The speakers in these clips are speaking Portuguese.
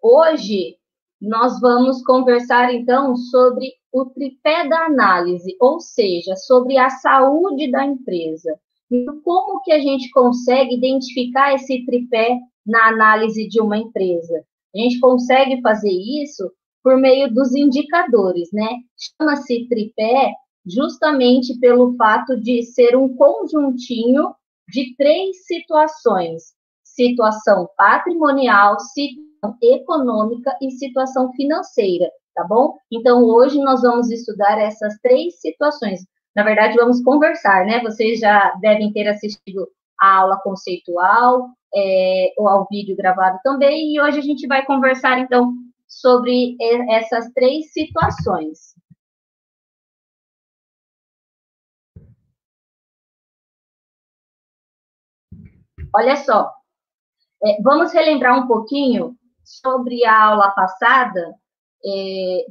Hoje, nós vamos conversar, então, sobre o tripé da análise, ou seja, sobre a saúde da empresa. Então, como que a gente consegue identificar esse tripé na análise de uma empresa? A gente consegue fazer isso por meio dos indicadores, né? Chama-se tripé justamente pelo fato de ser um conjuntinho de 3 situações: situação patrimonial, situação econômica e situação financeira, tá bom? Então, hoje nós vamos estudar essas 3 situações. Na verdade, vamos conversar, né? Vocês já devem ter assistido a aula conceitual, ou ao vídeo gravado também, e hoje a gente vai conversar, então, sobre essas 3 situações. Olha só, vamos relembrar um pouquinho sobre a aula passada,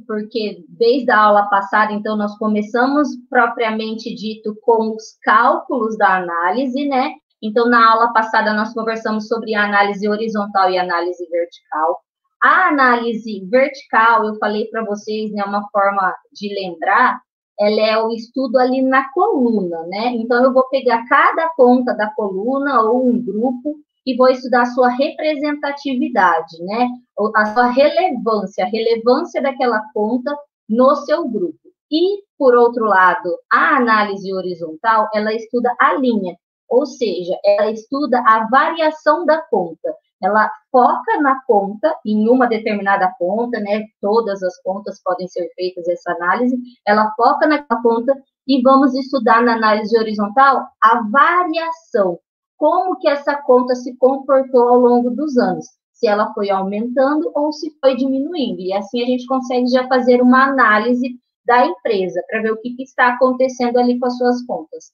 porque desde a aula passada, então, nós começamos propriamente dito com os cálculos da análise, né? Então, na aula passada, nós conversamos sobre a análise horizontal e a análise vertical. A análise vertical, eu falei para vocês, né, uma forma de lembrar, ela é o estudo ali na coluna, né? Então, eu vou pegar cada ponta da coluna ou um grupo e vou estudar a sua representatividade, né? A sua relevância, a relevância daquela conta no seu grupo. E, por outro lado, a análise horizontal, ela estuda a linha, ou seja, ela estuda a variação da conta. Ela foca na conta, em uma determinada conta, né? Todas as contas podem ser feitas essa análise. Ela foca naquela conta e vamos estudar na análise horizontal a variação. Como que essa conta se comportou ao longo dos anos, se ela foi aumentando ou se foi diminuindo. E assim a gente consegue já fazer uma análise da empresa, para ver o que está acontecendo ali com as suas contas.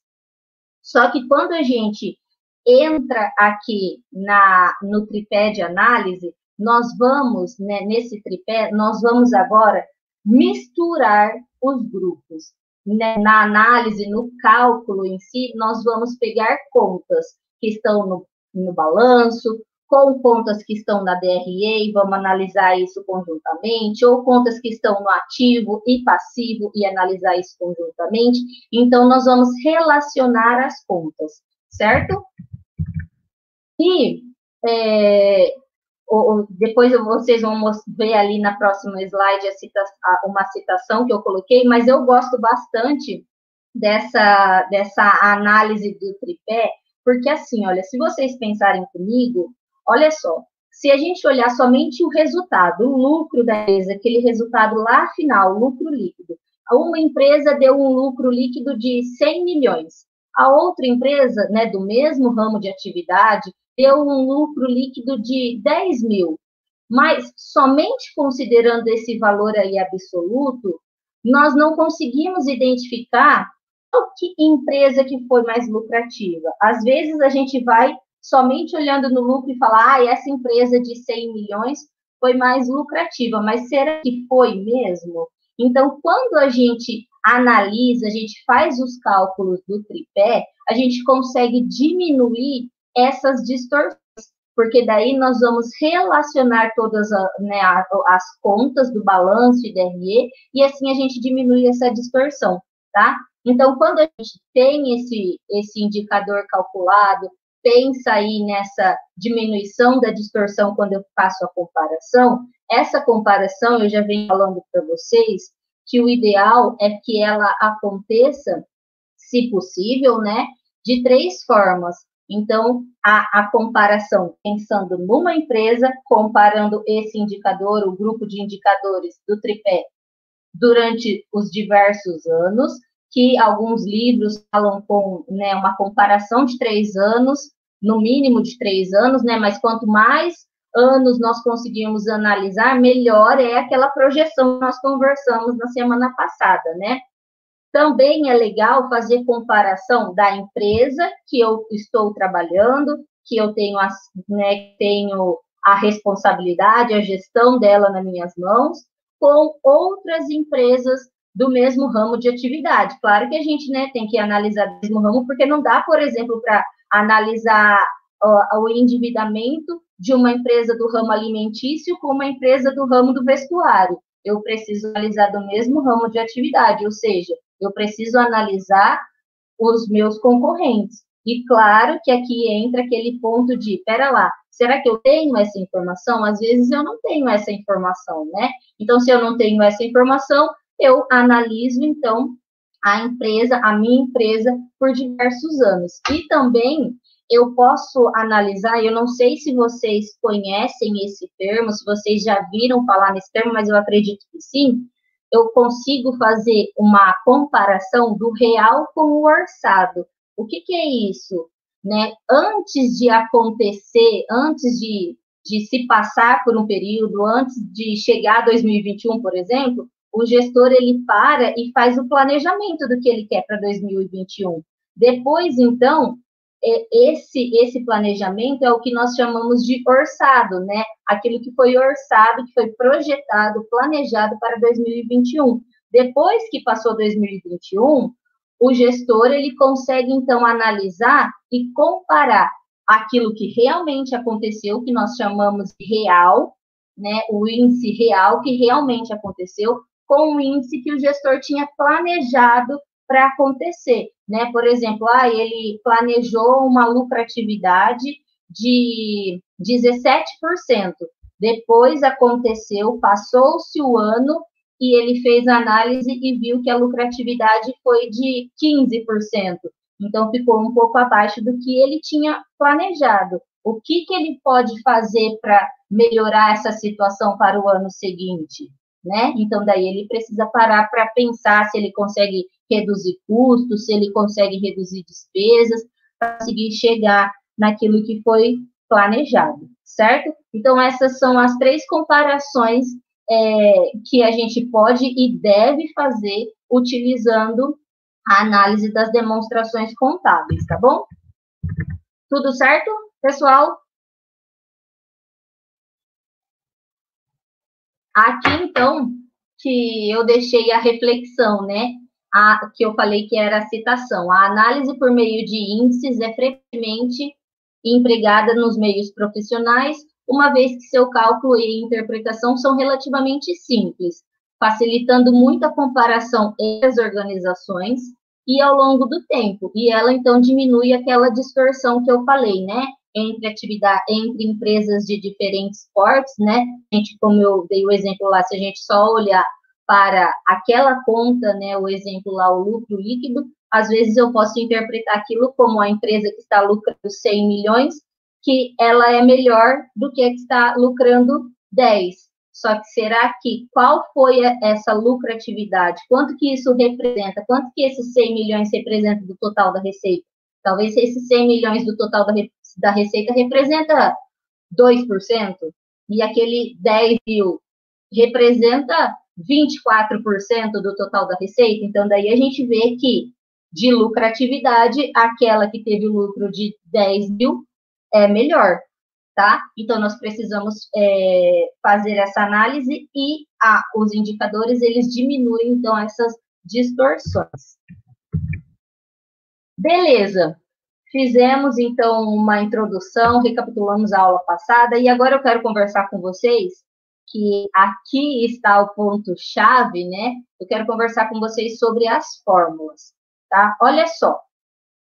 Só que quando a gente entra aqui no tripé de análise, nós vamos, né, nesse tripé, nós vamos agora misturar os grupos. Na análise, no cálculo em si, nós vamos pegar contas que estão no balanço, com contas que estão na DRE, vamos analisar isso conjuntamente, ou contas que estão no ativo e passivo e analisar isso conjuntamente. Então, nós vamos relacionar as contas, certo? E depois vocês vão ver ali na próxima slide uma citação que eu coloquei, mas eu gosto bastante dessa análise do tripé, porque assim, olha, se vocês pensarem comigo, olha só, se a gente olhar somente o resultado, o lucro da empresa, aquele resultado lá final, o lucro líquido, uma empresa deu um lucro líquido de 100 milhões, a outra empresa, né, do mesmo ramo de atividade, deu um lucro líquido de 10 mil, mas somente considerando esse valor aí absoluto, nós não conseguimos identificar que empresa que foi mais lucrativa. Às vezes a gente vai somente olhando no lucro e falar, essa empresa de 100 milhões foi mais lucrativa, mas será que foi mesmo? Então, quando a gente analisa, a gente faz os cálculos do tripé, a gente consegue diminuir essas distorções, porque daí nós vamos relacionar todas as contas do balanço e DRE, e assim a gente diminui essa distorção, tá? Então, quando a gente tem esse indicador calculado, pensa aí nessa diminuição da distorção quando eu faço a comparação, essa comparação, eu já venho falando para vocês, que o ideal é que ela aconteça, se possível, né, de 3 formas. Então, a comparação, pensando numa empresa, comparando esse indicador, o grupo de indicadores do tripé, durante os diversos anos, que alguns livros falam com, né, uma comparação de 3 anos, no mínimo de 3 anos, né, mas quanto mais anos nós conseguimos analisar, melhor é aquela projeção que nós conversamos na semana passada, né? Também é legal fazer comparação da empresa que eu estou trabalhando, que eu tenho a responsabilidade, a gestão dela nas minhas mãos, com outras empresas do mesmo ramo de atividade. Claro que a gente, né, tem que analisar o mesmo ramo, porque não dá, por exemplo, para analisar o endividamento de uma empresa do ramo alimentício com uma empresa do ramo do vestuário. Eu preciso analisar do mesmo ramo de atividade, ou seja, eu preciso analisar os meus concorrentes. E claro que aqui entra aquele ponto de, pera lá, será que eu tenho essa informação? Às vezes eu não tenho essa informação, né? Então, se eu não tenho essa informação, eu analiso, então, a minha empresa, por diversos anos. E também eu posso analisar, eu não sei se vocês conhecem esse termo, se vocês já viram falar nesse termo, mas eu acredito que sim, eu consigo fazer uma comparação do real com o orçado. O que é isso? Né? Antes de acontecer, antes de se passar por um período, antes de chegar a 2021, por exemplo, o gestor ele para e faz o planejamento do que ele quer para 2021. Depois, então, esse planejamento é o que nós chamamos de orçado, né? Aquilo que foi orçado, que foi projetado, planejado para 2021. Depois que passou 2021, o gestor ele consegue então analisar e comparar aquilo que realmente aconteceu, que nós chamamos de real, né? O índice real que realmente aconteceu, com o índice que o gestor tinha planejado para acontecer, né? Por exemplo, ele planejou uma lucratividade de 17%. Depois aconteceu, passou-se o ano e ele fez a análise e viu que a lucratividade foi de 15%. Então, ficou um pouco abaixo do que ele tinha planejado. O que ele pode fazer para melhorar essa situação para o ano seguinte? Né? Então, daí ele precisa parar para pensar se ele consegue reduzir custos, se ele consegue reduzir despesas, para conseguir chegar naquilo que foi planejado, certo? Então, essas são as 3 comparações que a gente pode e deve fazer utilizando a análise das demonstrações contábeis, tá bom? Tudo certo, pessoal? Aqui, então, que eu deixei a reflexão, né? Que eu falei que era a citação. A análise por meio de índices é frequentemente empregada nos meios profissionais, uma vez que seu cálculo e interpretação são relativamente simples, facilitando muito a comparação entre as organizações e ao longo do tempo. E ela, então, diminui aquela distorção que eu falei, né? Entre empresas de diferentes portes, né? Como eu dei o exemplo lá, se a gente só olhar para aquela conta, né, o exemplo lá, o lucro líquido, às vezes eu posso interpretar aquilo como a empresa que está lucrando 100 milhões, que ela é melhor do que a que está lucrando 10. Só que será que qual foi essa lucratividade? Quanto que isso representa? Quanto que esses 100 milhões representam do total da receita? Talvez esses 100 milhões do total da receita representa 2%, e aquele 10 mil representa 24% do total da receita. Então, daí a gente vê que de lucratividade, aquela que teve lucro de 10 mil é melhor, tá? Então, nós precisamos fazer essa análise e os indicadores, eles diminuem, então, essas distorções. Beleza. Fizemos, então, uma introdução, recapitulamos a aula passada, e agora eu quero conversar com vocês, que aqui está o ponto-chave, né? Eu quero conversar com vocês sobre as fórmulas, tá? Olha só,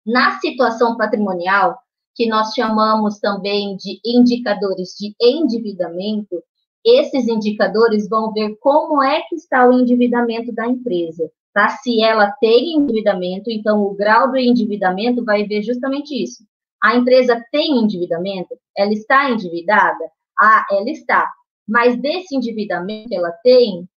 na situação patrimonial, que nós chamamos também de indicadores de endividamento, esses indicadores vão ver como é que está o endividamento da empresa, tá? Se ela tem endividamento, então o grau do endividamento vai ver justamente isso. A empresa tem endividamento? Ela está endividada? Ela está. Mas desse endividamento que ela tem,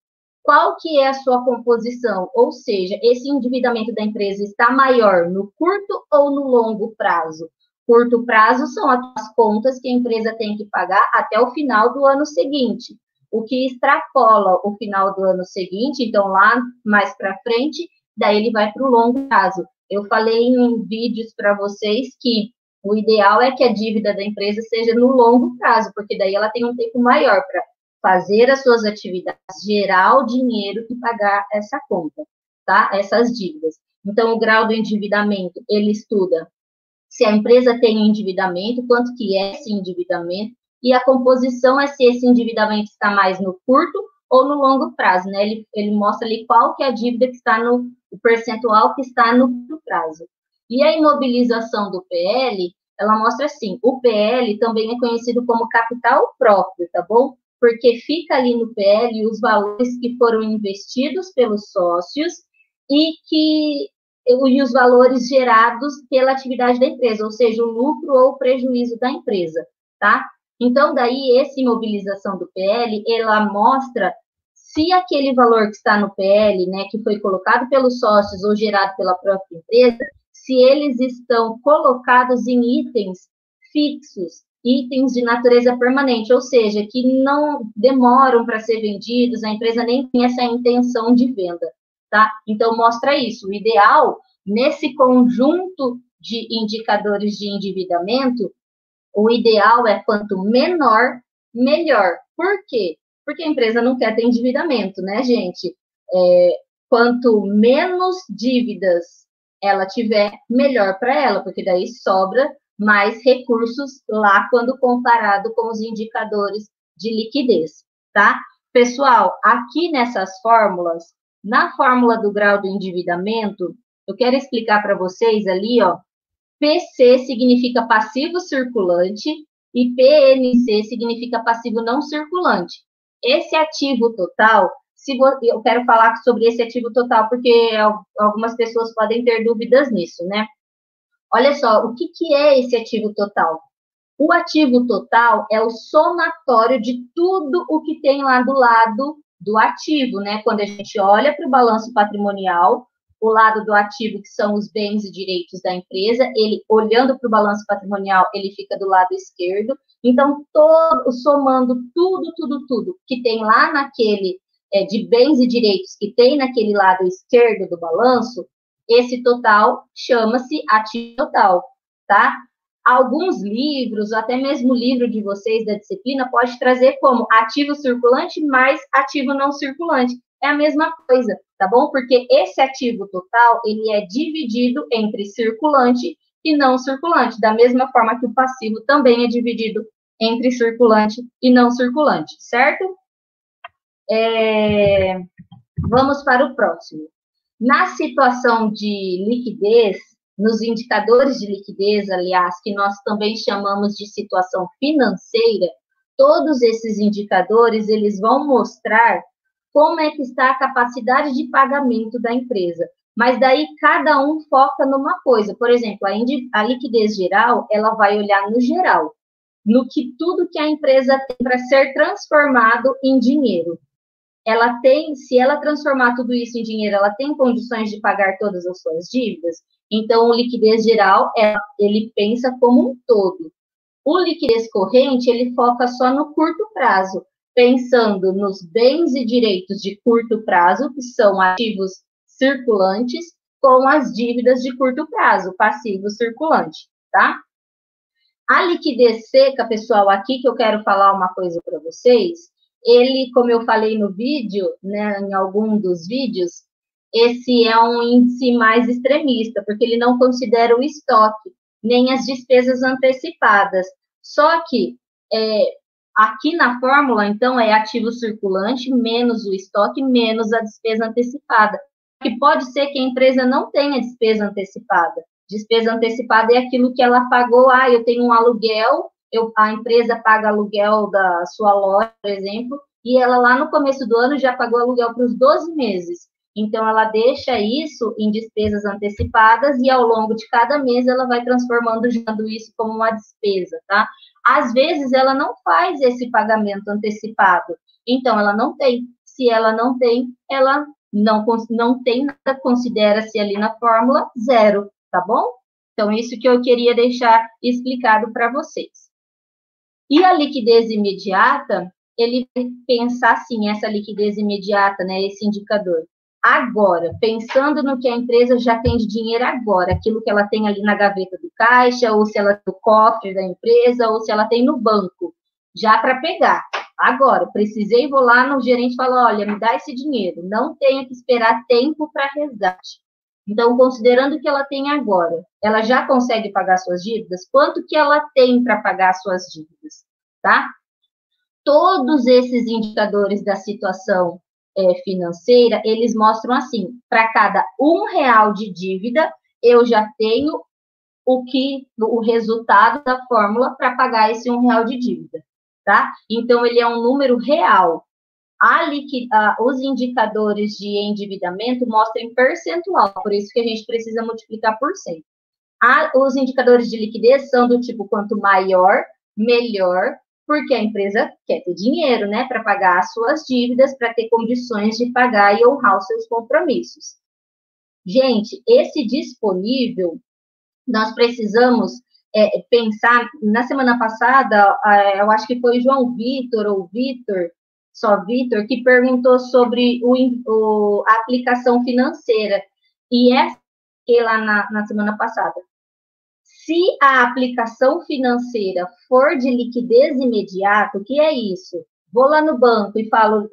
qual que é a sua composição? Ou seja, esse endividamento da empresa está maior no curto ou no longo prazo? Curto prazo são as contas que a empresa tem que pagar até o final do ano seguinte. O que extrapola o final do ano seguinte, então lá mais para frente, daí ele vai para o longo prazo. Eu falei em vídeos para vocês que o ideal é que a dívida da empresa seja no longo prazo, porque daí ela tem um tempo maior para fazer as suas atividades, gerar o dinheiro e pagar essa conta, tá? Essas dívidas. Então, o grau do endividamento, ele estuda se a empresa tem endividamento, quanto que é esse endividamento, e a composição é se esse endividamento está mais no curto ou no longo prazo, né? Ele mostra ali qual que é a dívida que está o percentual que está no curto prazo. E a imobilização do PL, ela mostra assim, o PL também é conhecido como capital próprio, tá bom? Porque fica ali no PL os valores que foram investidos pelos sócios e os valores gerados pela atividade da empresa, ou seja, o lucro ou o prejuízo da empresa, tá? Então, daí, essa imobilização do PL, ela mostra se aquele valor que está no PL, né, que foi colocado pelos sócios ou gerado pela própria empresa, se eles estão colocados em itens fixos, itens de natureza permanente, ou seja, que não demoram para ser vendidos, a empresa nem tem essa intenção de venda, tá? Então, mostra isso. O ideal, nesse conjunto de indicadores de endividamento, o ideal é quanto menor, melhor. Por quê? Porque a empresa não quer ter endividamento, né, gente? Quanto menos dívidas ela tiver, melhor para ela, porque daí sobra mais recursos lá quando comparado com os indicadores de liquidez, tá? Pessoal, aqui nessas fórmulas, na fórmula do grau do endividamento, eu quero explicar para vocês ali, ó, PC significa passivo circulante e PNC significa passivo não circulante. Esse ativo total, eu quero falar sobre esse ativo total porque algumas pessoas podem ter dúvidas nisso, né? Olha só, o que é esse ativo total? O ativo total é o somatório de tudo o que tem lá do lado do ativo, né? Quando a gente olha para o balanço patrimonial, o lado do ativo, que são os bens e direitos da empresa, ele, olhando para o balanço patrimonial, ele fica do lado esquerdo. Então, somando tudo que tem lá naquele, de bens e direitos que tem naquele lado esquerdo do balanço, esse total chama-se ativo total, tá? Alguns livros, até mesmo o livro de vocês da disciplina, pode trazer como ativo circulante mais ativo não circulante. É a mesma coisa, tá bom? Porque esse ativo total, ele é dividido entre circulante e não circulante, da mesma forma que o passivo também é dividido entre circulante e não circulante, certo? Vamos para o próximo. Na situação de liquidez, nos indicadores de liquidez, aliás, que nós também chamamos de situação financeira, todos esses indicadores, eles vão mostrar como é que está a capacidade de pagamento da empresa. Mas daí cada um foca numa coisa. Por exemplo, a liquidez geral, ela vai olhar no geral, no que tudo que a empresa tem para ser transformado em dinheiro. Ela tem, se ela transformar tudo isso em dinheiro, ela tem condições de pagar todas as suas dívidas? Então, o liquidez geral, ele pensa como um todo. O liquidez corrente, ele foca só no curto prazo, pensando nos bens e direitos de curto prazo, que são ativos circulantes, com as dívidas de curto prazo, passivo circulante, tá? A liquidez seca, pessoal, aqui que eu quero falar uma coisa para vocês, ele, como eu falei no vídeo, né, em algum dos vídeos, esse é um índice mais extremista, porque ele não considera o estoque, nem as despesas antecipadas. Só que aqui na fórmula, então, é ativo circulante menos o estoque menos a despesa antecipada. Que pode ser que a empresa não tenha despesa antecipada. Despesa antecipada é aquilo que ela pagou, eu tenho um aluguel, a empresa paga aluguel da sua loja, por exemplo, e ela lá no começo do ano já pagou aluguel para os 12 meses. Então, ela deixa isso em despesas antecipadas e ao longo de cada mês ela vai transformando isso como uma despesa, tá? Às vezes, ela não faz esse pagamento antecipado. Então, ela não tem. Se ela não tem, ela não tem nada, considera-se ali na fórmula zero, tá bom? Então, isso que eu queria deixar explicado para vocês. E a liquidez imediata, ele pensa assim, essa liquidez imediata, né, esse indicador. Agora, pensando no que a empresa já tem de dinheiro agora, aquilo que ela tem ali na gaveta do caixa, ou se ela tem no cofre da empresa, ou se ela tem no banco, já para pegar. Agora, precisei, vou lá no gerente e falar, olha, me dá esse dinheiro, não tenho que esperar tempo para resgate. Então, considerando que ela tem agora, ela já consegue pagar suas dívidas? Quanto que ela tem para pagar suas dívidas? tá? Todos esses indicadores da situação financeira, eles mostram assim, para cada R$ 1 de dívida, eu já tenho o resultado da fórmula para pagar esse R$ 1 de dívida, tá? Então, ele é um número real. Os indicadores de endividamento mostram em percentual, por isso que a gente precisa multiplicar por 100. Os indicadores de liquidez são do tipo, quanto maior, melhor, porque a empresa quer ter dinheiro, né, para pagar as suas dívidas, para ter condições de pagar e honrar os seus compromissos. Gente, esse disponível, nós precisamos pensar, na semana passada, eu acho que foi João Vitor, ou Vitor, só Vitor, que perguntou sobre a aplicação financeira, e essa que lá na semana passada. Se a aplicação financeira for de liquidez imediata, o que é isso? Vou lá no banco e falo,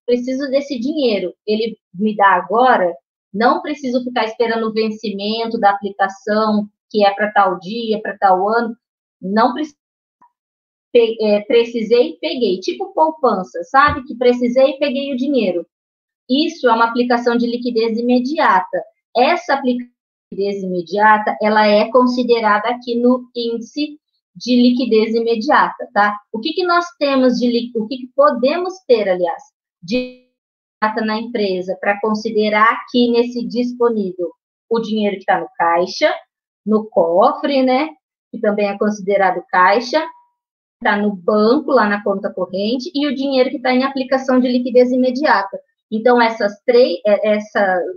preciso desse dinheiro, ele me dá agora, não preciso ficar esperando o vencimento da aplicação, que é para tal dia, para tal ano, não preciso. Precisei, peguei, tipo poupança, sabe? Que precisei e peguei o dinheiro. Isso é uma aplicação de liquidez imediata. Essa aplicação de liquidez imediata, ela é considerada aqui no índice de liquidez imediata, tá? O que nós temos o que podemos ter, aliás, de imediata na empresa para considerar aqui nesse disponível o dinheiro que está no caixa, no cofre, né? Que também é considerado caixa, está no banco, lá na conta corrente, e o dinheiro que está em aplicação de liquidez imediata. Então, essas três,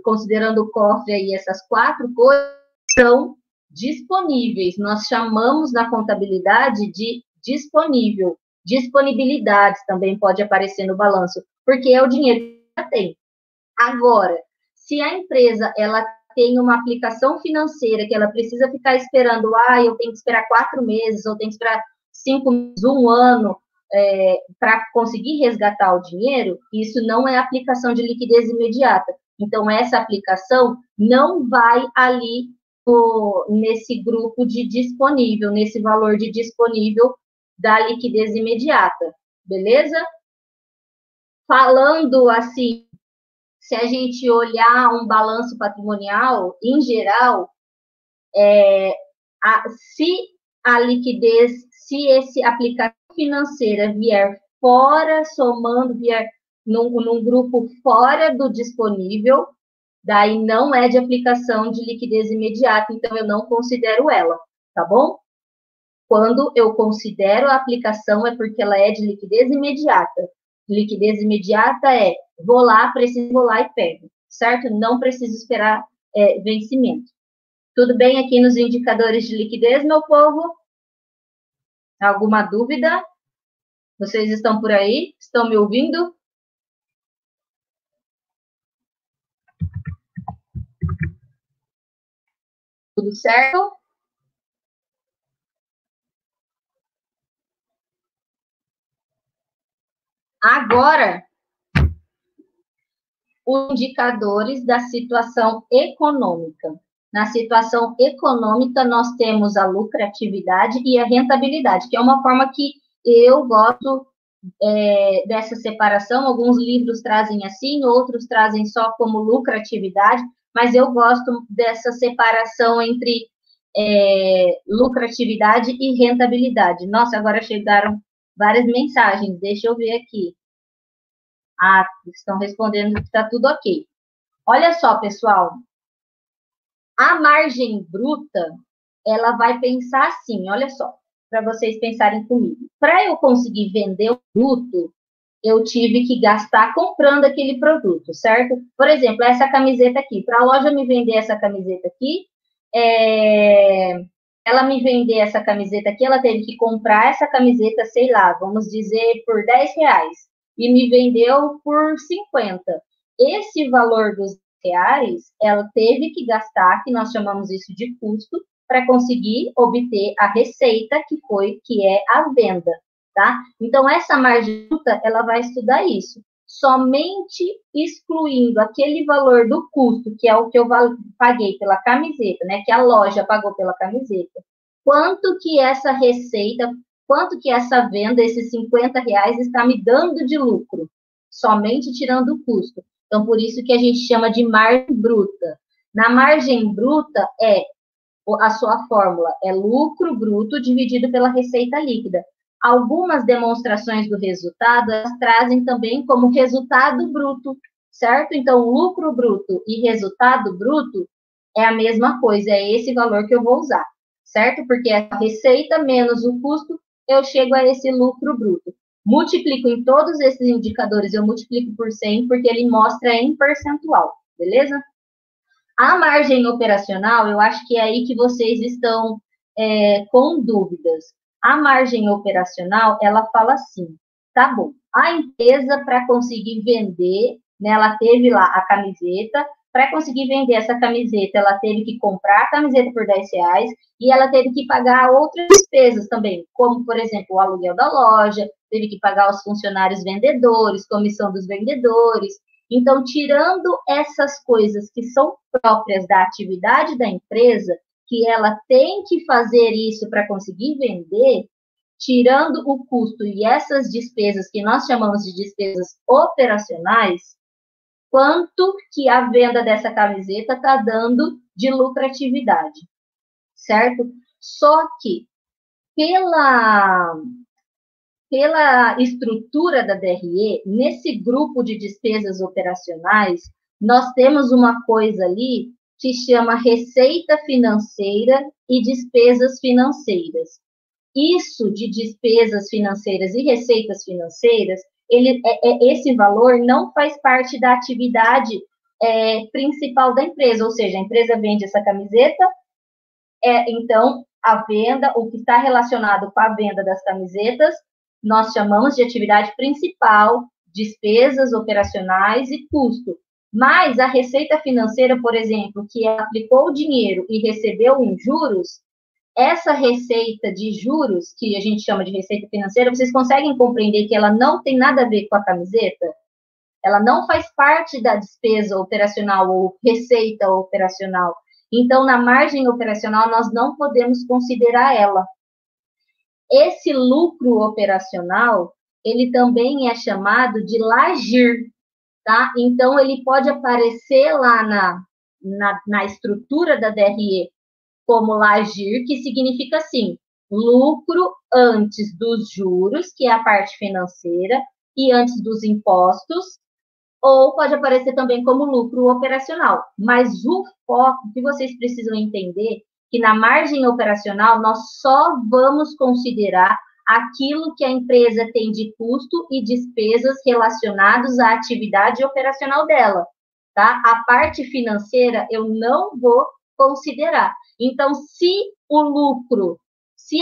considerando o cofre aí, essas 4 coisas são disponíveis. Nós chamamos na contabilidade de disponível. Disponibilidades também pode aparecer no balanço, porque é o dinheiro que ela tem. Agora, se a empresa ela tem uma aplicação financeira que ela precisa ficar esperando, eu tenho que esperar 4 meses, ou tenho que esperar 5 meses, 1 ano, para conseguir resgatar o dinheiro, isso não é aplicação de liquidez imediata. Então, essa aplicação não vai ali nesse grupo de disponível, nesse valor de disponível da liquidez imediata, beleza? Falando assim, se a gente olhar um balanço patrimonial, em geral, se a liquidez, se esse aplicação financeira vier fora, vier num grupo fora do disponível, daí não é de aplicação de liquidez imediata, então eu não considero ela, tá bom? Quando eu considero a aplicação é porque ela é de liquidez imediata. Liquidez imediata vou lá e pego, certo? Não preciso esperar vencimento. Tudo bem aqui nos indicadores de liquidez, meu povo? Alguma dúvida? Vocês estão por aí? Estão me ouvindo? Tudo certo? Agora, os indicadores da situação econômica. Na situação econômica, nós temos a lucratividade e a rentabilidade, que é uma forma que eu gosto dessa separação. Alguns livros trazem assim, outros trazem só como lucratividade, mas eu gosto dessa separação entre lucratividade e rentabilidade. Nossa, agora chegaram várias mensagens, deixa eu ver aqui. Estão respondendo que está tudo ok. Olha só, pessoal, a margem bruta, ela vai pensar assim, olha só, para vocês pensarem comigo. Para eu conseguir vender o produto, eu tive que gastar comprando aquele produto, certo? Por exemplo, essa camiseta aqui. Para a loja me vender essa camiseta aqui, ela me vender essa camiseta aqui, ela teve que comprar essa camiseta, sei lá, vamos dizer, por R$10, e me vendeu por 50. Esse valor dos reais, ela teve que gastar, que nós chamamos isso de custo, para conseguir obter a receita, que é a venda, tá? Então, essa margem bruta, ela vai estudar isso. Somente excluindo aquele valor do custo, que é o que eu paguei pela camiseta, né? Que a loja pagou pela camiseta. Quanto que essa receita quanto que essa venda, esses R$ 50, está me dando de lucro, somente tirando o custo. Então, por isso que a gente chama de margem bruta. Na margem bruta, a sua fórmula é lucro bruto dividido pela receita líquida. Algumas demonstrações do resultado, elas trazem também como resultado bruto, certo? Então, lucro bruto e resultado bruto é a mesma coisa, é esse valor que eu vou usar, certo? Porque é a receita menos o custo, eu chego a esse lucro bruto. Multiplico em todos esses indicadores, eu multiplico por 100, porque ele mostra em percentual, beleza? A margem operacional, eu acho que é aí que vocês estão com dúvidas. A margem operacional, ela fala assim, tá bom, a empresa, para conseguir vender, né, ela teve lá a camiseta, para conseguir vender essa camiseta, ela teve que comprar a camiseta por R$ 10 e ela teve que pagar outras despesas também, como, por exemplo, o aluguel da loja, teve que pagar os funcionários vendedores, comissão dos vendedores. Então, tirando essas coisas que são próprias da atividade da empresa, que ela tem que fazer isso para conseguir vender, tirando o custo e essas despesas que nós chamamos de despesas operacionais, quanto que a venda dessa camiseta está dando de lucratividade, certo? Só que pela estrutura da DRE, nesse grupo de despesas operacionais, nós temos uma coisa ali que chama receita financeira e despesas financeiras. Isso de despesas financeiras e receitas financeiras, esse valor não faz parte da atividade principal da empresa, ou seja, a empresa vende essa camiseta, então a venda, o que está relacionado com a venda das camisetas, nós chamamos de atividade principal, despesas operacionais e custo. Mas a receita financeira, por exemplo, que aplicou o dinheiro e recebeu em juros, essa receita de juros, que a gente chama de receita financeira, vocês conseguem compreender que ela não tem nada a ver com a camiseta? Ela não faz parte da despesa operacional ou receita operacional. Então, na margem operacional, nós não podemos considerar ela. Esse lucro operacional, ele também é chamado de LAGIR, tá? Então, ele pode aparecer lá na estrutura da DRE como LAGIR, que significa assim, lucro antes dos juros, que é a parte financeira, e antes dos impostos, ou pode aparecer também como lucro operacional. Mas o foco que vocês precisam entender que na margem operacional nós só vamos considerar aquilo que a empresa tem de custo e despesas relacionados à atividade operacional dela, tá? A parte financeira eu não vou considerar. Então, se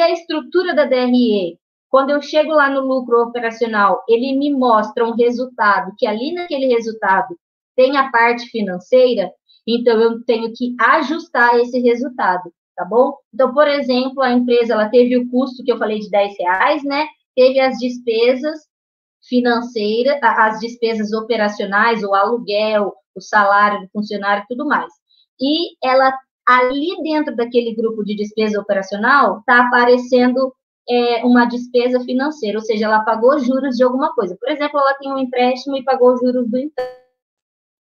a estrutura da DRE, quando eu chego lá no lucro operacional, ele me mostra um resultado, que ali naquele resultado tem a parte financeira, então eu tenho que ajustar esse resultado, tá bom? Então, por exemplo, a empresa, ela teve o custo que eu falei de R$ 10, né? Teve as despesas financeiras, as despesas operacionais, o aluguel, o salário do funcionário e tudo mais. E ela, ali dentro daquele grupo de despesa operacional, está aparecendo uma despesa financeira, ou seja, ela pagou juros de alguma coisa. Por exemplo, ela tem um empréstimo e pagou juros do empréstimo.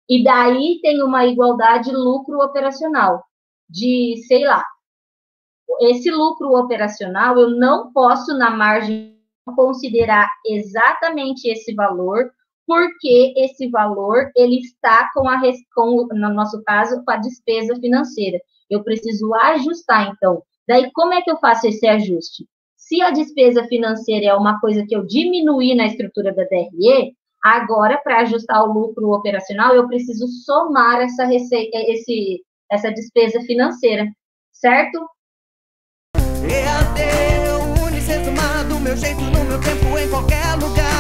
E daí tem uma igualdade lucro operacional, de, sei lá, esse lucro operacional, eu não posso, na margem, considerar exatamente esse valor, porque esse valor, ele está no nosso caso, com a despesa financeira. Eu preciso ajustar, então. Daí, como é que eu faço esse ajuste? Se a despesa financeira é uma coisa que eu diminuí na estrutura da DRE, agora, para ajustar o lucro operacional, eu preciso somar essa despesa financeira, certo? EAD, Unicentro, do meu jeito, no meu tempo, em qualquer lugar.